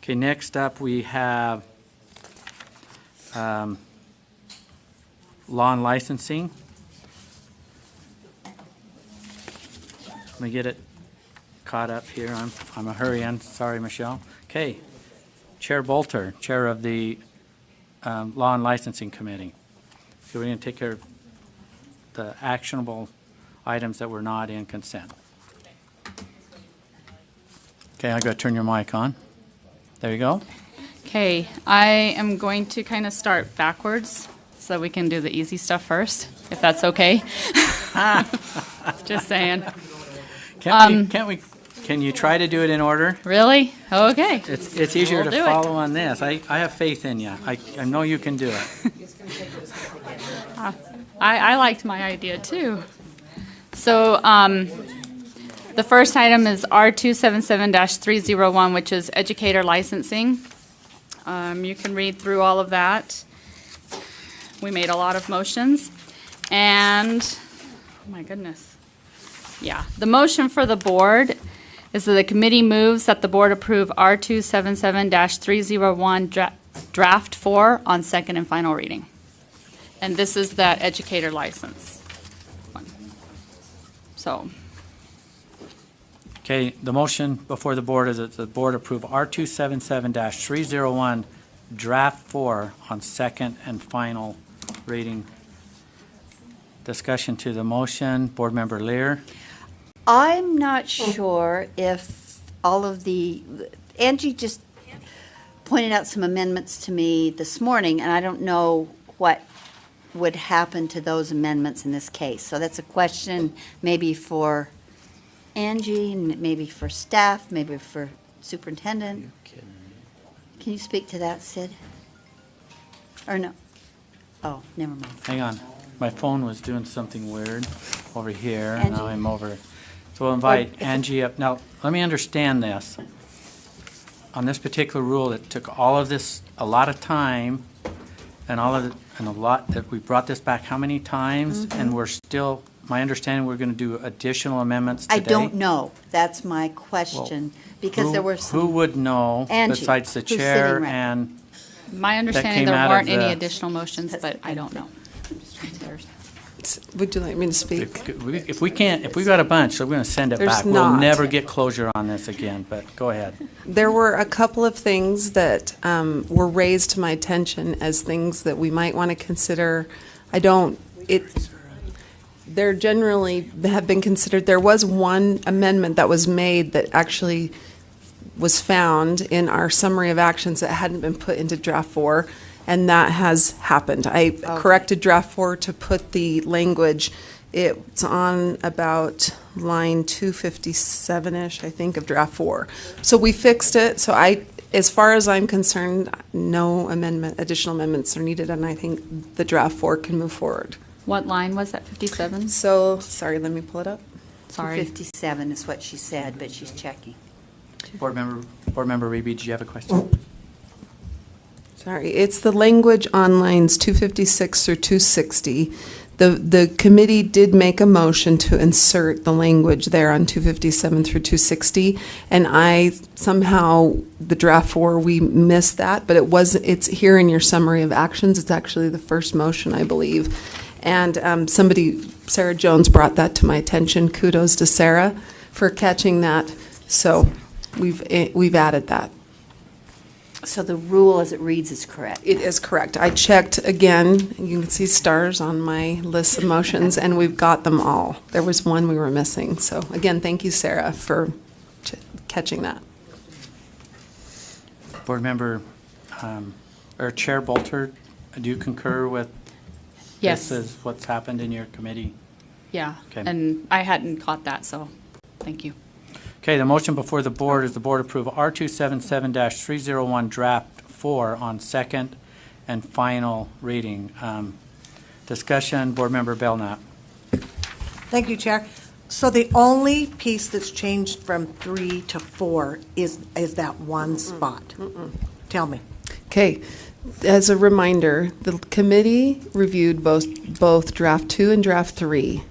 Okay, next up we have law and licensing. Let me get it caught up here. I'm a hurrying. Sorry, Michelle. Okay, Chair Bolter, Chair of the Law and Licensing Committee. So we're going to take care of the actionable items that were not in consent. Okay, I got to turn your mic on. There you go. Okay, I am going to kind of start backwards so that we can do the easy stuff first, if that's okay. Just saying. Can you try to do it in order? Really? Okay. It's easier We'll to do it. follow on this. I have faith in you. I know you can do it. I liked my idea too. So the first item is R277-301, which is educator licensing. You can read through all of that. We made a lot of motions. And, oh my goodness. Yeah, the motion for the board is that the committee moves that the board approve R277-301 draft 4 on second and final reading. And this is that educator license one. So, Okay, the motion before the board is that the board approve R277-301 draft 4 on second and final reading. Discussion to the motion. Board Member Lear. I'm not sure if all of Angie just pointed out some amendments to me this morning, and I don't know what would happen to those amendments in this case. So that's a question maybe for Angie, maybe for staff, maybe for superintendent. Can you speak to that, Sid? Or no? Oh, never mind. Hang on. My phone was doing something weird over here, and now Angie? I'm over. So we'll invite Angie up. Now, let me understand this. On this particular rule, it took all of this, a lot of time, and a lot that we brought this back how many times? Mm-hmm. And we're still, my understanding, we're going to do additional amendments today? I don't know. That's my question, because there were some. Who would know Angie, besides the who's sitting chair right- and, my understanding, came there out of weren't any the- additional motions, but I don't know. Would you like me to speak? if we can't, if we got a bunch, so we're going to send it There's back. We'll not. never get closure on this again, but go ahead. There were a couple of things that were raised to my attention as things that we might want to consider. They're generally have been considered. There was one amendment that was made that actually was found in our summary of actions that hadn't been put into draft 4, and that has happened. I corrected draft 4 to put the language. It's on about line 257-ish, I think, of draft 4. So we fixed it. So as far as I'm concerned, no additional amendments are needed, and I think the draft 4 can move forward. What line was that, 57? So, sorry, let me pull it up. Sorry. 257 is what she said, but she's checking. Board Member Reby, did you have a question? Sorry, it's the language on lines 256 through 260. The committee did make a motion to insert the language there on 257 through 260, and the draft 4, we missed that, but it's here in your summary of actions. It's actually the first motion, I believe. And Sarah Jones brought that to my attention. Kudos to Sarah for catching that. So we've added that. So the rule as it reads is correct. It is correct. I checked again. You can see stars on my list of motions, and we've got them all. There was one we were missing. So again, thank you, Sarah, for catching that. Board Member, or Chair Bolter, do you concur with Yes. this is what's happened in your committee? Yeah, Okay. and I hadn't caught that, so thank you. Okay, the motion before the board is the board approve R277-301 draft 4 on second and final reading. Discussion, Board Member Belknap. Thank you, Chair. So the only piece that's changed from 3 to 4 is that one spot. Tell me. Okay. As a reminder, the committee reviewed both draft 2 and draft 3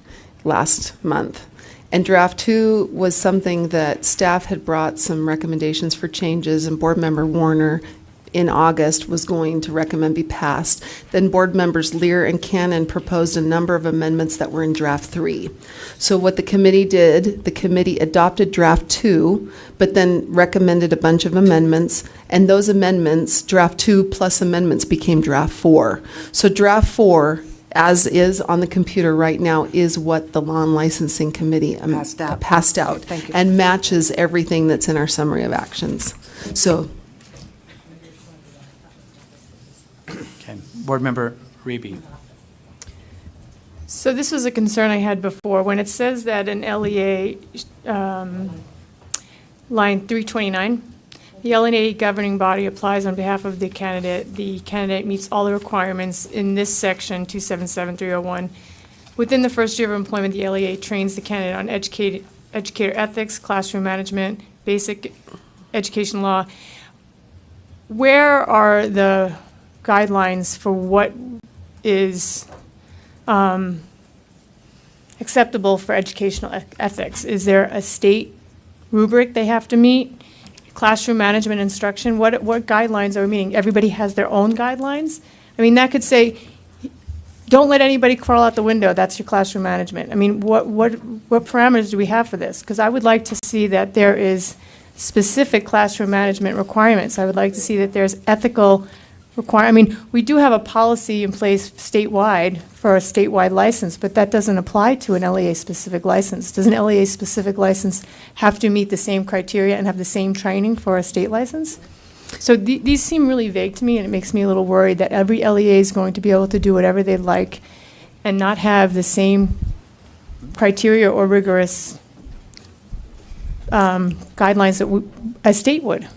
last month. And draft 2 was something that staff had brought some recommendations for changes, and board member Warner in August was going to recommend be passed. Then board members Lear and Cannon proposed a number of amendments that were in draft 3. So what the committee did, the committee adopted draft 2, but then recommended a bunch of amendments, and those amendments, draft 2 plus amendments, became draft 4. So draft 4, as is on the computer right now, is what the Law and Licensing Committee Passed out. Thank you. and matches everything that's in our summary of actions. So Okay, Board Member Reby. So this was a concern I had before. When it says that in LEA, line 329, the LEA governing body applies on behalf of the candidate meets all the requirements in this section, 277301. Within the first year of employment, the LEA trains the candidate on educator ethics, classroom management, basic education law. Where are the guidelines for what is acceptable for educational ethics? Is there a state rubric they have to meet? Classroom management instruction, what guidelines are we meeting? Everybody has their own guidelines? I mean, that could say, don't let anybody crawl out the window, that's your classroom management. I mean, what parameters do we have for this? Because I would like to see that there is specific classroom management requirements. I would like to see that there's ethical I mean, we do have a policy in place statewide for a statewide license, but that doesn't apply to an LEA-specific license. Does an LEA-specific license have to meet the same criteria and have the same training for a state license? So these seem really vague to me, and it makes me a little worried that every LEA is going to be able to do whatever they'd like and not have the same criteria or rigorous guidelines that a state would.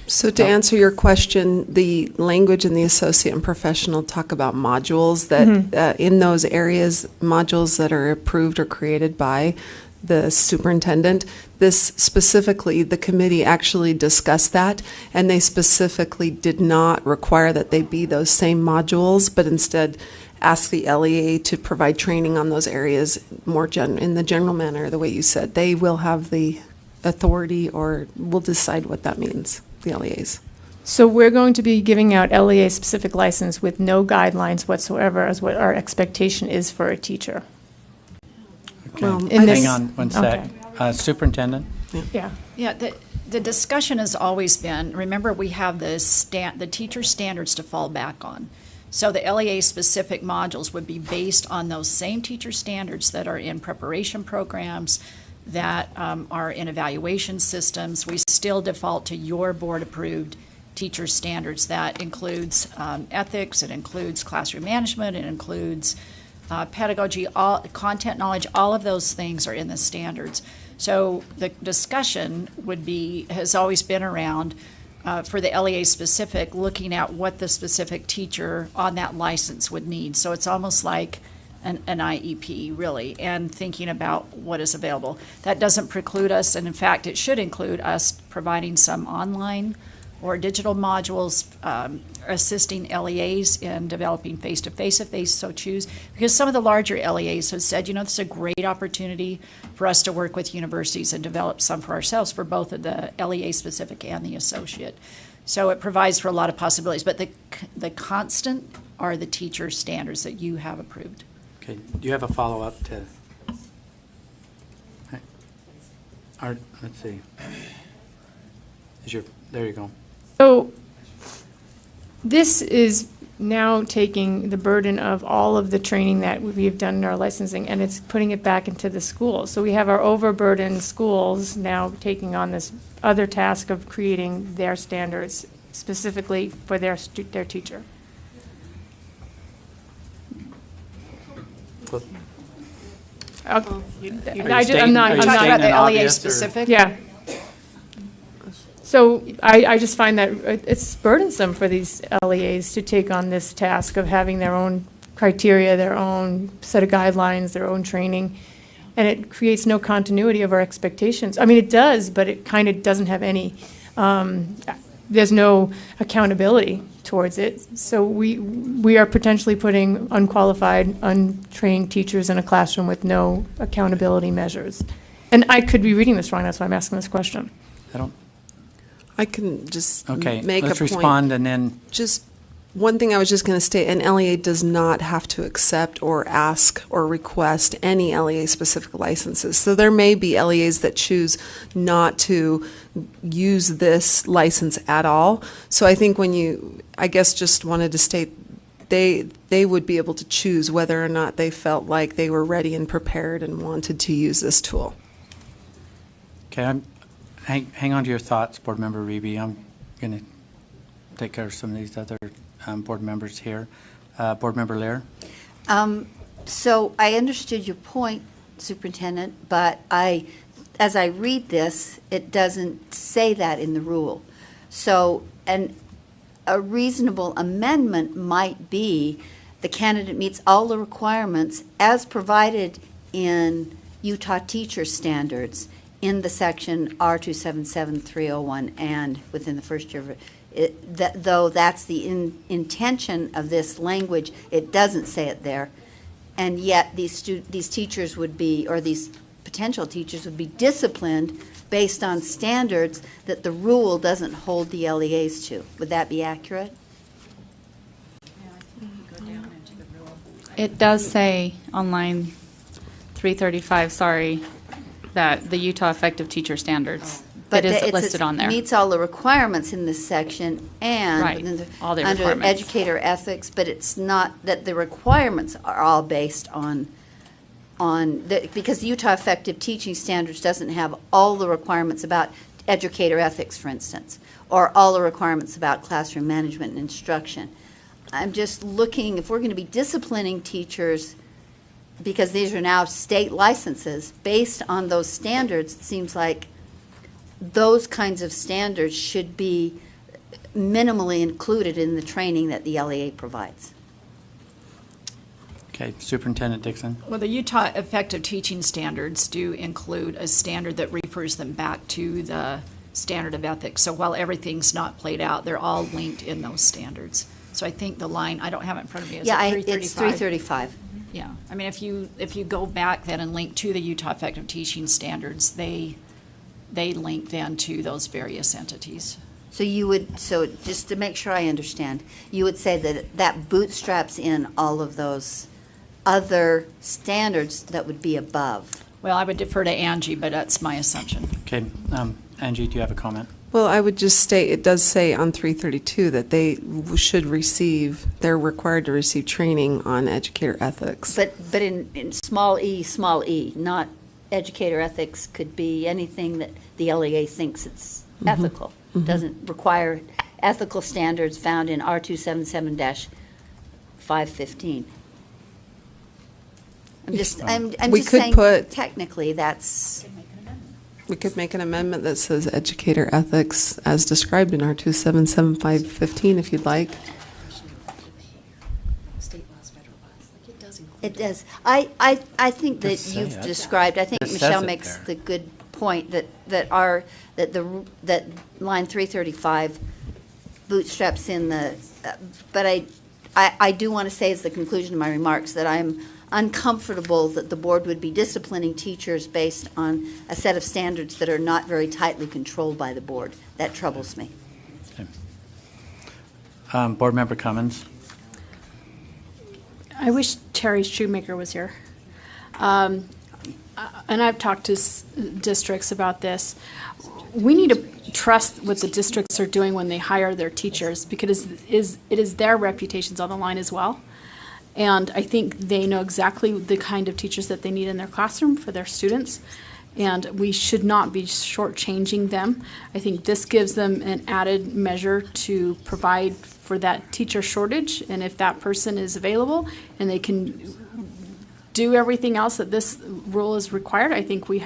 So to answer your question, the language in the associate and professional talk about modules that in those areas, modules that are approved or created by the superintendent. This specifically, the committee actually discussed that, and they specifically did not require that they be those same modules, but instead ask the LEA to provide training on those areas more in the general manner, the way you said. They will have the authority or will decide what that means. The LEAs. So we're going to be giving out LEA-specific license with no guidelines whatsoever as what our expectation is for a teacher. Okay, In this- hang on one sec. okay. Superintendent? Yeah. Yeah, the discussion has always been, remember, we have the teacher standards to fall back on. So the LEA-specific modules would be based on those same teacher standards that are in preparation programs, that are in evaluation systems. We still default to your board-approved teacher standards. That includes ethics, it includes classroom management, it includes pedagogy, content knowledge, all of those things are in the standards. So the discussion has always been around for the LEA specific, looking at what the specific teacher on that license would need. So it's almost like an IEP, really, and thinking about what is available. That doesn't preclude us, and in fact, it should include us providing some online or digital modules, assisting LEAs in developing face-to-face if they so choose, because some of the larger LEAs have said, this is a great opportunity for us to work with universities and develop some for ourselves for both of the LEA-specific and the associate. So it provides for a lot of possibilities, but the constant are the teacher standards that you have approved. Okay, do you have a follow-up to? Let's see. There you go. So this is now taking the burden of all of the training that we have done in our licensing, and it's putting it back into the schools. So we have our overburdened schools now taking on this other task of creating their standards specifically for their teacher. I'm not. stating- You're are talking you about stating the an LEA obvious, or- specific? Yeah. So I just find that it's burdensome for these LEAs to take on this task of having their own criteria, their own set of guidelines, their own training, and it creates no continuity of our expectations. I mean, it does, but it kind of doesn't have any. there's no accountability towards it. So we are potentially putting unqualified, untrained teachers in a classroom with no accountability measures. And I could be reading this wrong, that's why I'm asking this question. I don't, I can just okay, make a let's point. respond and then, Just one thing I was just going to state, an LEA does not have to accept or ask or request any LEA-specific licenses. So there may be LEAs that choose not to use this license at all. So I think I guess just wanted to state, they would be able to choose whether or not they felt like they were ready and prepared and wanted to use this tool. okay, hang on to your thoughts, Board Member Reby. I'm going to take care of some of these other board members here. Board Member Lear? So I understood your point, Superintendent, but as I read this, it doesn't say that in the rule. So, a reasonable amendment might be the candidate meets all the requirements as provided in Utah teacher standards in the section R277301 and within the first year of it. Though that's the intention of this language, it doesn't say it there. And yet these teachers would be, or these potential teachers would be disciplined based on standards that the rule doesn't hold the LEAs to. Would that be accurate? It does say on line 335, that the Utah Effective Teacher Standards. But It is it's- listed on there. Meets all the requirements in this section and Right, within all the under requirements. educator ethics, but it's not that the requirements are all based on because the Utah Effective Teaching Standards doesn't have all the requirements about educator ethics, for instance, or all the requirements about classroom management and instruction. I'm just looking, if we're going to be disciplining teachers, because these are now state licenses, based on those standards, it seems like those kinds of standards should be minimally included in the training that the LEA provides. Okay, Superintendent Dixon? Well, the Utah Effective Teaching Standards do include a standard that refers them back to the standard of ethics. So while everything's not played out, they're all linked in those standards. So I think the line, I don't have it in front of me, is it Yeah, 335? it's 335. Yeah, I mean, if you go back then and link to the Utah Effective Teaching Standards, they link then to those various entities. So so just to make sure I understand, you would say that bootstraps in all of those other standards that would be above. Well, I would defer to Angie, but that's my assumption. Okay, Angie, do you have a comment? Well, I would just state, it does say on 332 that they're required to receive training on educator ethics. But in small e, not educator ethics could be anything that the LEA thinks it's ethical. Doesn't require ethical standards found in R277-515. I'm just We could saying, put- technically, that's, We could make an amendment that says educator ethics as described in R277-515 if you'd like. it does. I think that Does say you've it. described, I think It says Michelle it makes there. the good point that line 335 bootstraps in but I do want to say as the conclusion of my remarks that I'm uncomfortable that the board would be disciplining teachers based on a set of standards that are not very tightly controlled by the board. That troubles me. Board Member Cummins? I wish Terry Shoemaker was here. And I've talked to districts about this. We need to trust what the districts are doing when they hire their teachers, because it is their reputations on the line as well. And I think they know exactly the kind of teachers that they need in their classroom for their students. And we should not be shortchanging them. I think this gives them an added measure to provide for that teacher shortage. And if that person is available and they can do everything else that this rule is required, I think we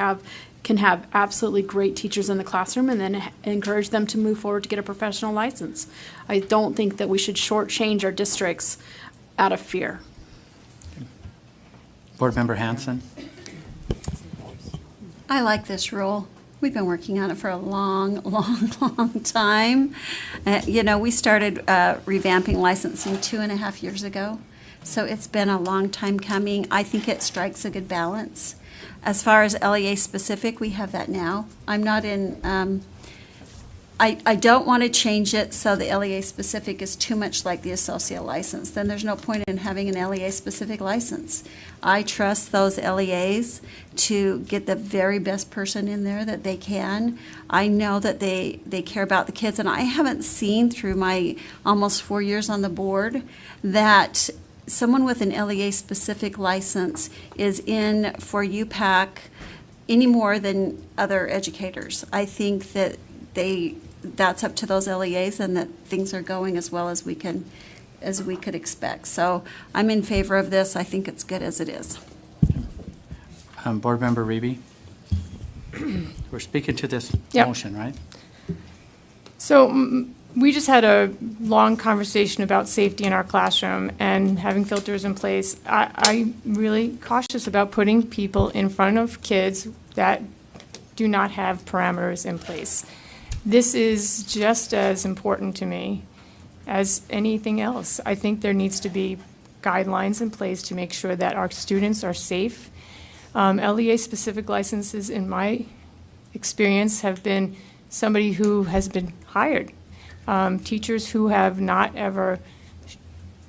can have absolutely great teachers in the classroom and then encourage them to move forward to get a professional license. I don't think that we should shortchange our districts out of fear. Board Member Hanson? I like this rule. We've been working on it for a long, long time. We started revamping licensing 2.5 years ago, so it's been a long time coming. I think it strikes a good balance. As far as LEA specific, we have that now. I'm not in, I don't want to change it so the LEA specific is too much like the associate license. Then there's no point in having an LEA specific license. I trust those LEAs to get the very best person in there that they can. I know that they care about the kids, and I haven't seen through my almost 4 years on the board that someone with an LEA specific license is in for UPAC any more than other educators. I think that that's up to those LEAs, and that things are going as well as we could expect. So I'm in favor of this. I think it's good as it is. Board Member Reby? We're speaking to this Yep. motion, right? So we just had a long conversation about safety in our classroom and having filters in place. I'm really cautious about putting people in front of kids that do not have parameters in place. This is just as important to me as anything else. I think there needs to be guidelines in place to make sure that our students are safe. LEA-specific licenses, in my experience, have been somebody who has been hired. Teachers who have not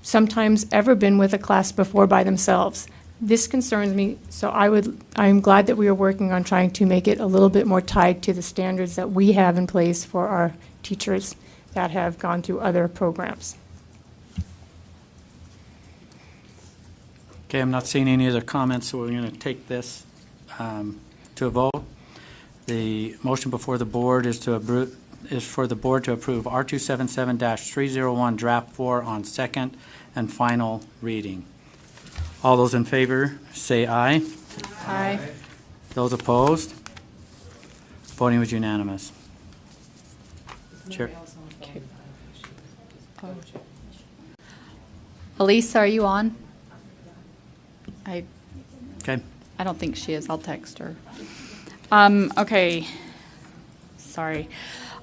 sometimes ever been with a class before by themselves. This concerns me, so I'm glad that we are working on trying to make it a little bit more tied to the standards that we have in place for our teachers that have gone through other programs. Okay, I'm not seeing any other comments, so we're going to take this to a vote. The motion before the board is for the board to approve R277-301 Draft 4 on second and final reading. All those in favor, say aye. Aye. Those opposed? Voting was unanimous. Chair. Elisa, are you on? Okay. I don't think she is. I'll text her. Okay. Sorry.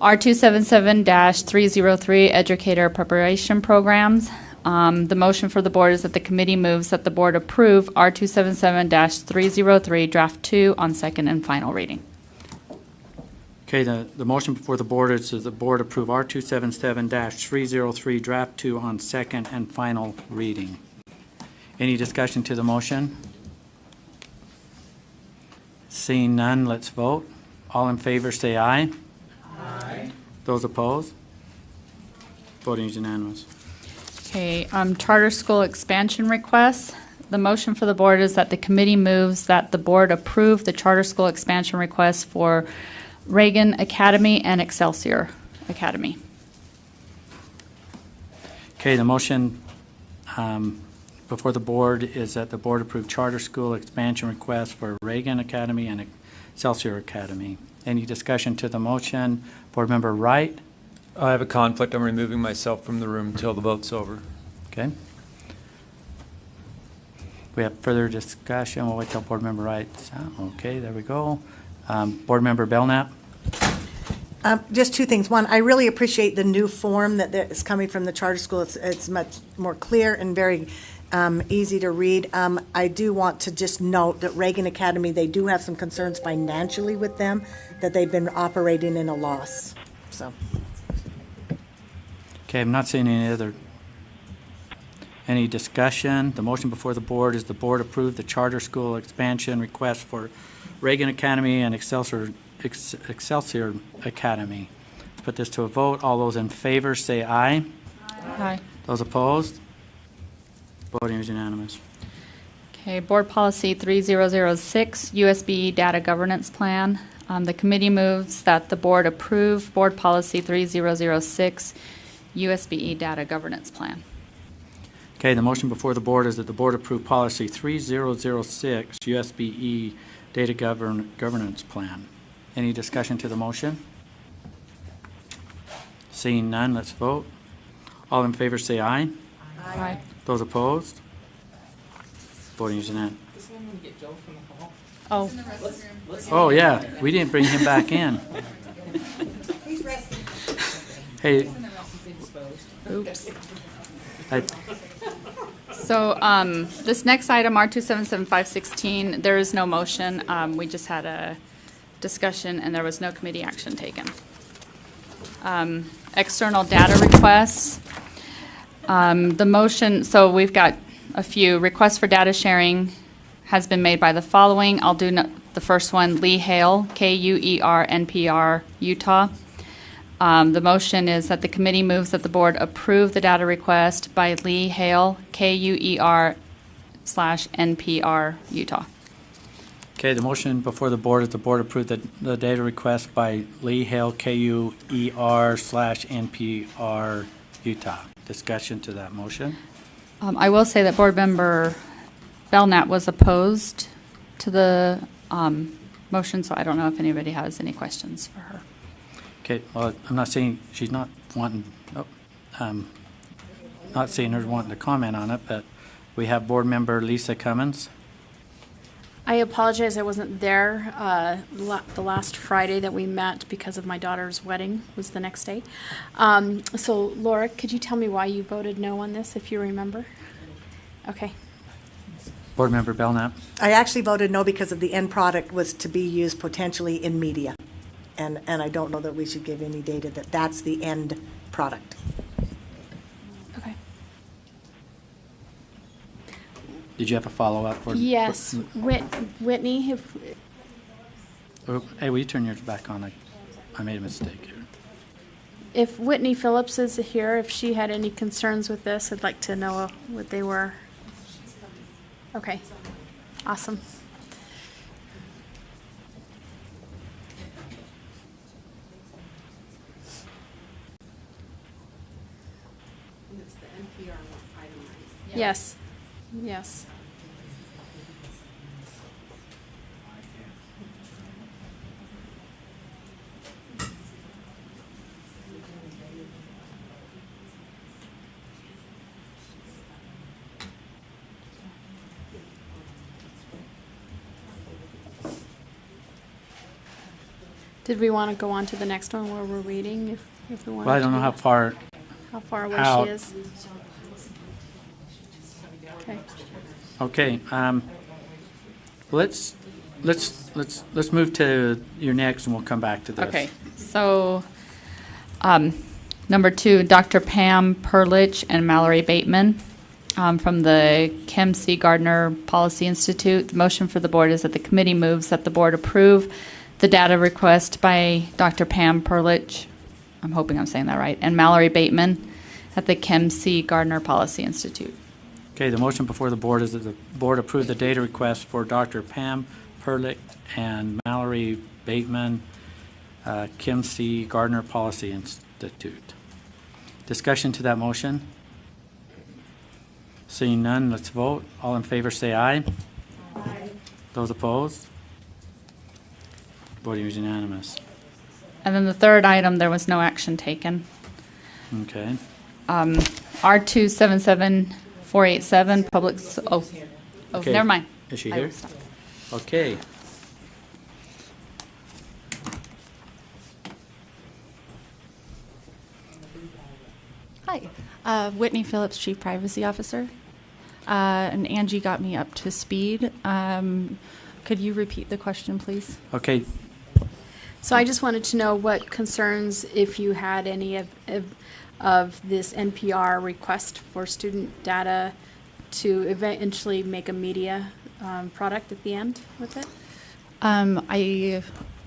R277-303 Educator Preparation Programs. The motion for the board is that the committee moves that the board approve R277-303 Draft 2 on second and final reading. Okay, the motion before the board is that the board approve R277-303 Draft 2 on second and final reading. Any discussion to the motion? Seeing none, let's vote. All in favor, say aye. Aye. Those opposed? Voting is unanimous. Okay, charter school expansion requests. The motion for the board is that the committee moves that the board approve the charter school expansion requests for Reagan Academy and Excelsior Academy. Okay, the motion before the board is that the board approve charter school expansion requests for Reagan Academy and Excelsior Academy. Any discussion to the motion? Board Member Wright? I have a conflict. I'm removing myself from the room until the vote's over. Okay. We have further discussion. We'll wait till Board Member Wright's out. Okay, there we go. Board Member Belknap? Just two things. One, I really appreciate the new form that is coming from the charter school. It's much more clear and very easy to read. I do want to just note that Reagan Academy, they do have some concerns financially with them, that they've been operating in a loss. So, Okay, I'm not seeing any discussion. The motion before the board is the board approve the charter school expansion request for Reagan Academy and Excelsior Academy. Let's put this to a vote. All those in favor say aye. Aye. Those opposed? Voting is unanimous. Okay, Board Policy 3006, USB Data Governance Plan. The committee moves that the board approve Board Policy 3006, USB Data Governance Plan. Okay, the motion before the board is that the board approve policy 3006, USBE Data Governance Plan. Any discussion to the motion? Seeing none, let's vote. All in favor say aye. Aye. Those opposed? Voting is unanimous. Oh, Oh, yeah, we didn't bring him back in. Hey, oops. I- So, this next item, R277516, there is no motion. We just had a discussion and there was no committee action taken. External data requests. The motion, so we've got a few. Requests for data sharing has been made by the following. I'll do the first one, Lee Hale, K-U-E-R, NPR, Utah. The motion is that the committee moves that the board approve the data request by Lee Hale, K-U-E-R /NPR, Utah. Okay, the motion before the board is the board approve the data request by Lee Hale, KUER /NPR, Utah. Discussion to that motion? I will say that board member Belknap was opposed to the motion, so I don't know if anybody has any questions for her. Okay, well, I'm not saying she's not wanting, not seeing her wanting to comment on it, but we have board member Lisa Cummins. I apologize, I wasn't there the last Friday that we met because of my daughter's wedding was the next day. So Laura, could you tell me why you voted no on this, if you remember? Okay. Board member Belknap. I actually voted no because of the end product was to be used potentially in media. And I don't know that we should give any data that that's the end product. Okay. Did you have a follow-up? or- Yes, Whitney, if, Hey, will you turn yours back on? I made a mistake here. if Whitney Phillips is here, if she had any concerns with this, I'd like to know what they were. Okay, awesome. Yes, yes. Did we want to go on to the next one where we're reading, if we wanted to? Well, I don't know how far, How far away out. she is? Okay. okay, let's move to your next and we'll come back to this. Okay, so, number 2, Dr. Pam Perlich and Mallory Bateman from the Kim C. Gardner Policy Institute. The motion for the board is that the committee moves that the board approve the data request by Dr. Pam Perlich, I'm hoping I'm saying that right, and Mallory Bateman at the Kim C. Gardner Policy Institute. Okay, the motion before the board is that the board approve the data request for Dr. Pam Perlich and Mallory Bateman, Kim C. Gardner Policy Institute. Discussion to that motion? Seeing none, let's vote. All in favor say aye. Aye. Those opposed? Voting is unanimous. And then the third item, there was no action taken. Okay. R277487, oh, Okay. never mind. Is she I here? will stop. Okay. Hi, Whitney Phillips, Chief Privacy Officer. And Angie got me up to speed. Could you repeat the question, please? Okay, So I just wanted to know what concerns, if you had any of this NPR request for student data to eventually make a media product at the end with it?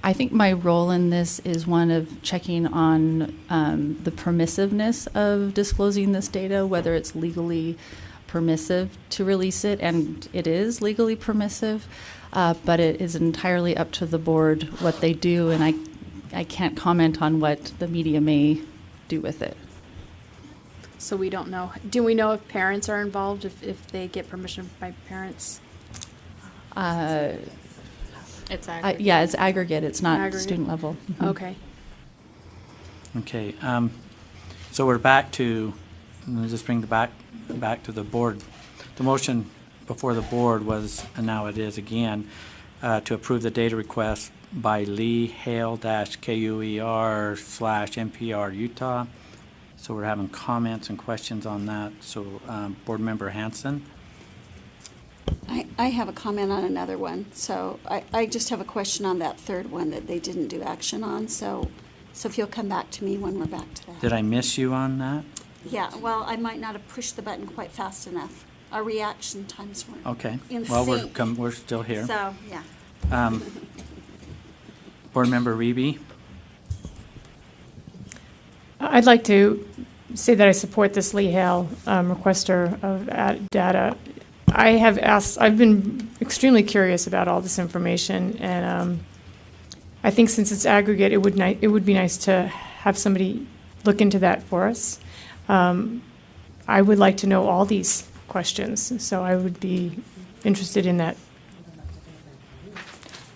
I think my role in this is one of checking on the permissiveness of disclosing this data, whether it's legally permissive to release it, and it is legally permissive, but it is entirely up to the board what they do, and I can't comment on what the media may do with it. So we don't know. Do we know if parents are involved, if they get permission by parents? It's aggregate. Yeah, it's aggregate. It's not Aggregate. student level. Mhm. Okay. okay. So we're back to, let's just bring back to the board. The motion before the board was, and now it is again, to approve the data request by Lee Hale-KUER/NPR Utah. So we're having comments and questions on that. So Board Member Hanson. I have a comment on another one. So I just have a question on that third one that they didn't do action on. So if you'll come back to me when we're back to that. Did I miss you on that? Yeah, well, I might not have pushed the button quite fast enough. Our reaction times weren't Okay. in Well, sync. we're still here. So, yeah. Board Member Reby. I'd like to say that I support this Lee Hale requester of data. I've been extremely curious about all this information, and I think since it's aggregate, it would be nice to have somebody look into that for us. I would like to know all these questions, so I would be interested in that.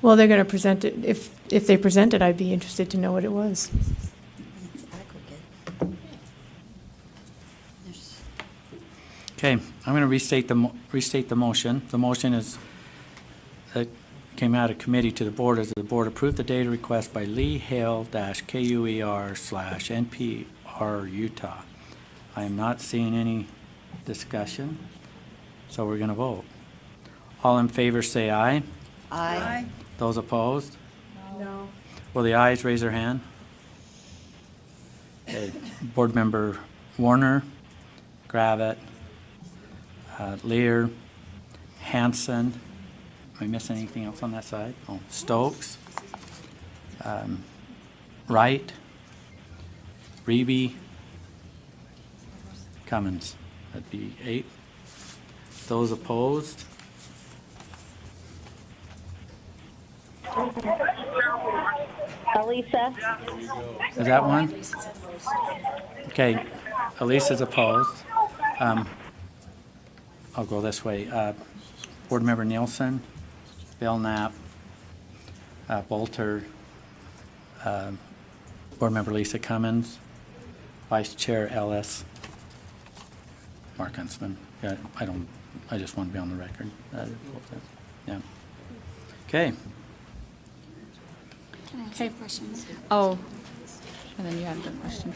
Well, they're going to present it. If they present it, I'd be interested to know what it was. Okay, I'm going to restate the motion. The motion is that came out of committee to the board as the board approved the data request by Lee Hale-KUER/NPR Utah. I am not seeing any discussion, so we're going to vote. All in favor say aye. Aye. Those opposed? No. Will the ayes raise their hand? Okay. Board Member Warner, Gravitt, Lear, Hanson. Am I missing anything else on that side? Oh, Stokes, Wright, Reby, Cummins. That'd be 8. Those opposed? Elisa. Is that one? Okay, Elisa's opposed. I'll go this way. Board Member Nielsen, Belknap, Bolter, Board Member Lisa Cummins, Vice Chair Ellis, Mark Huntsman. Yeah, I just want to be on the record. Yeah. Okay. Can I ask you a question? Oh, and then you had a question.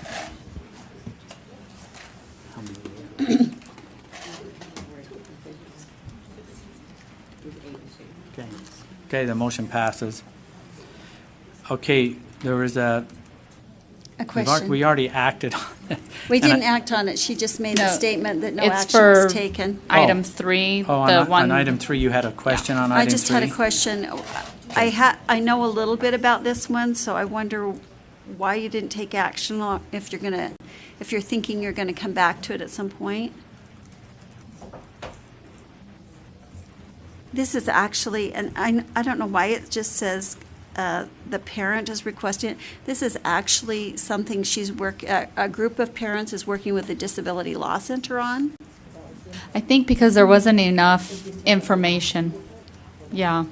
Okay, the motion passes. Okay, there was A question. we already acted on it. We And I- didn't act on it. She just made No, a statement that no it's action was for taken. Item 3, Oh, the on one. item 3, you had a question on I item 3? just had a question. I know a little bit about this one, so I wonder why you didn't take action on, if you're thinking you're gonna come back to it at some point. This is actually, and I don't know why it just says, the parent is requesting it. This is actually something a group of parents is working with the Disability Law Center on. I think because there wasn't enough information. Yeah.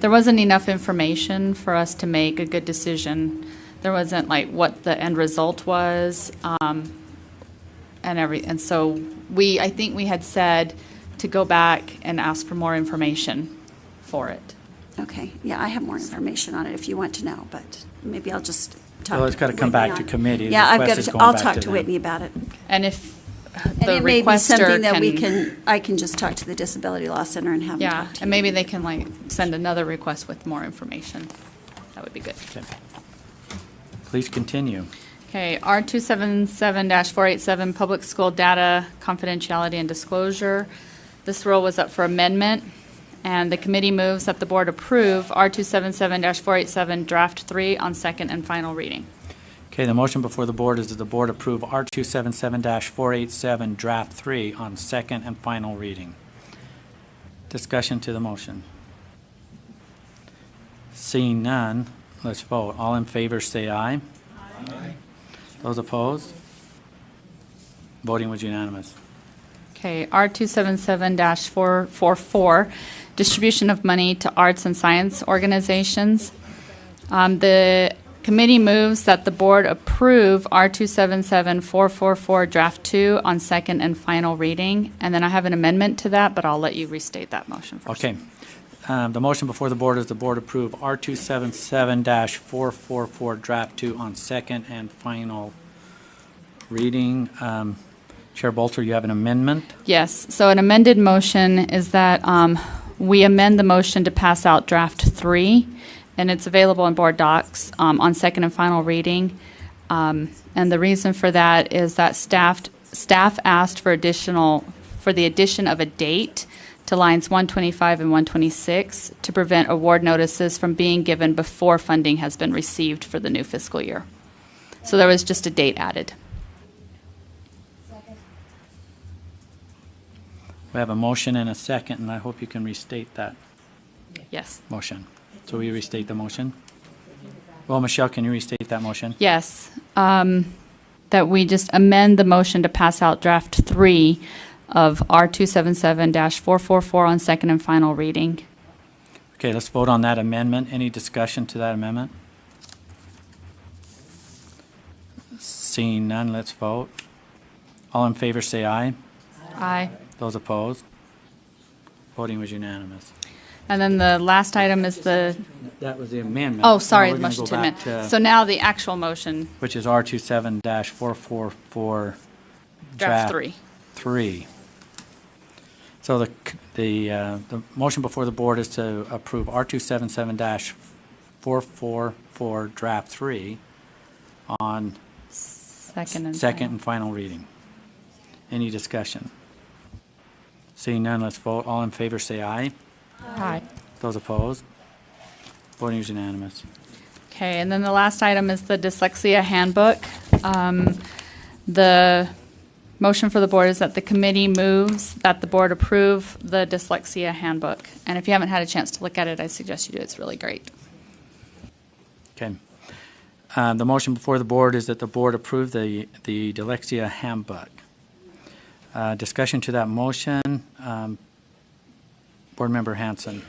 There wasn't enough information for us to make a good decision. There wasn't like what the end result was, and so I think we had said to go back and ask for more information for it. Okay, yeah, I have more information on it if you want to know, but maybe I'll just talk. Well, it's gotta come Whitney back to on it. committee. The Yeah, I've request got is to, going I'll back talk to to them. Whitney about it. And if And the it may be something requester that I can just talk to the Disability Law Center and have them Yeah, talk to and you. maybe they can like send another request with more information. That would be good. Okay. Please continue. Okay, R277-487, Public School Data Confidentiality and Disclosure. This rule was up for amendment, and the committee moves that the board approve R277-487, Draft 3 on second and final reading. Okay, the motion before the board is that the board approve R277-487, Draft 3 on second and final reading. Discussion to the motion. Seeing none, let's vote. All in favor say aye. Aye. Those opposed? Voting was unanimous. Okay, R277-444, Distribution of Money to Arts and Science Organizations. The committee moves that the board approve R277-444, Draft 2 on second and final reading. And then I have an amendment to that, but I'll let you restate that motion first. Okay. the motion before the board is the board approve R277-444 draft 2 on second and final reading. Chair Bolter, you have an amendment? Yes, so an amended motion is that we amend the motion to pass out draft 3, and it's available in board docs on second and final reading. And the reason for that is that staff asked for the addition of a date to lines 125 and 126 to prevent award notices from being given before funding has been received for the new fiscal year. So there was just a date added. We have a motion and a second, and I hope you can restate that Yes. motion. So we restate the motion? Well, Michelle, can you restate that motion? Yes, that we just amend the motion to pass out draft 3 of R277-444 on second and final reading. Okay, let's vote on that amendment. Any discussion to that amendment? Seeing none, let's vote. All in favor, say aye. Aye. Those opposed? Voting was unanimous. And then the last item is the, That was the amendment. oh, sorry, Now the we're gonna motion go to amend. back So now the actual motion, which is R27-444 draft 3. 3. So the motion before the board is to approve R277-444 draft 3 on Second and second final. and final reading. Any discussion? Seeing none, let's vote. All in favor, say aye. Aye. Those opposed? Voting is unanimous. Okay, and then the last item is the dyslexia handbook. The motion for the board is that the committee moves that the board approve the dyslexia handbook. And if you haven't had a chance to look at it, I suggest you do. It's really great. Okay. The motion before the board is that the board approve the dyslexia handbook. Discussion to that motion. Board Member Hanson.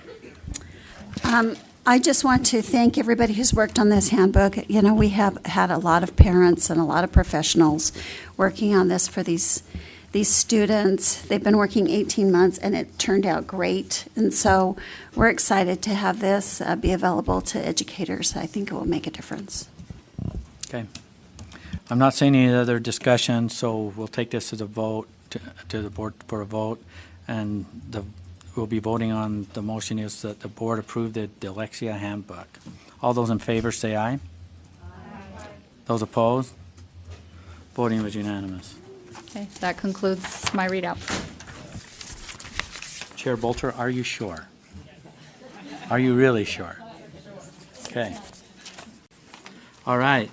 I just want to thank everybody who's worked on this handbook. You know, we have had a lot of parents and a lot of professionals working on this for these students. They've been working 18 months, and it turned out great. And so we're excited to have this be available to educators. I think it will make a difference. Okay. I'm not seeing any other discussion, so we'll take this as a vote to the board for a vote. And we'll be voting on the motion is that the board approve the dyslexia handbook. All those in favor say aye. Those opposed? Voting was unanimous. Okay, that concludes my readout. Chair Bolter, are you sure? Are you really sure? Okay. All right.